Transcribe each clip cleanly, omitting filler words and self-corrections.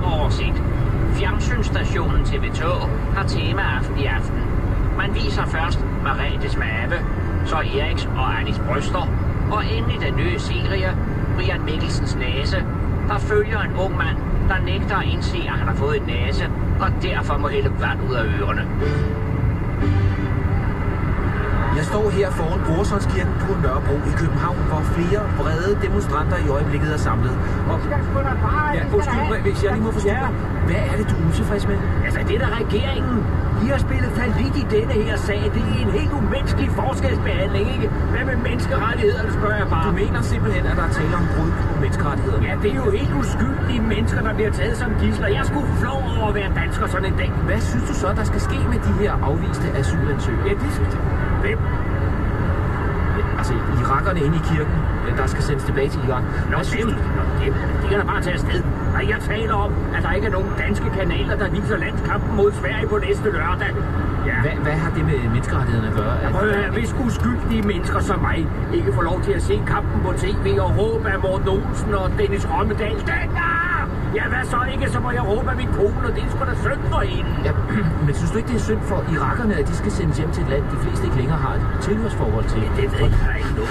programoversigt. Fjernsynsstationen TV2 har temaaften i aften. Man viser først Maretes mave, så Eriks og Annis bryster, og endelig den nye serie, Brian Mikkelsens næse, der følger en ung mand, der nægter at indse, at han har fået en næse, og derfor må hælde vand ud af ørerne. Jeg står her foran Brorsonskirken på Nørrebro i København, hvor flere vrede demonstranter i øjeblikket er samlet. Og ja, undskyld, hvis jeg lige må forstå dig. Hvad er det, du er utilfreds med? Altså, det er regeringen. De har spillet fallit i denne her sag. Det er en helt umenneskelig forskelsbehandling, ikke? Hvad med menneskerettighederne, spørger jeg bare. Du mener simpelthen, at der er tale om brud på menneskerettighederne? Ja, det er jo helt uskyldige mennesker, der bliver taget som gidsler. Jeg skulle flov over at være dansker sådan en dag. Hvad synes du så, der skal ske med de her afviste asylansøgere? Ja, de skal... Hvem? Altså, irakerne inde i kirken, der skal sendes tilbage til Irak. Nå, de kan da bare tage afsted. Og jeg taler om, at der ikke er nogen danske kanaler, der viser landskampen mod Sverige på næste lørdag. Ja. Hvad har det med menneskerettighederne at gøre? Hvis uskyldige mennesker som mig ikke får lov til at se kampen på tv og råbe af Morten Olsen og Dennis Rommedal, ja, hvad så ikke? Så må jeg råbe af min kone, og det er sgu da synd for hende. Ja, men synes du ikke, det er synd for irakerne, at de skal sendes hjem til et land, de fleste ikke længere har et tilhørsforhold til? Ja, det ved jeg ikke noget.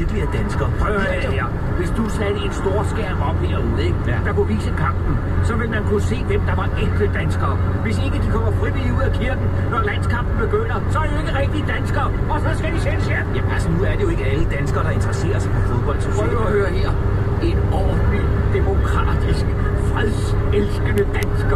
Virkelig er dansker. Prøv at høre her. Hvis du satte en stor skærm op herude, ikke? Ja. Der kunne vise kampen, så vil man kunne se, hvem der var ægte danskere. Hvis ikke de kommer frivilligt ud af kirken, når landskampen begynder, så er de jo ikke rigtige danskere, og så skal de sendes hjem. Jamen altså, nu er det jo ikke alle danskere, der interesserer sig for fodbold. Prøv at høre her. En ordentlig, demokratisk, fredselskende dansker.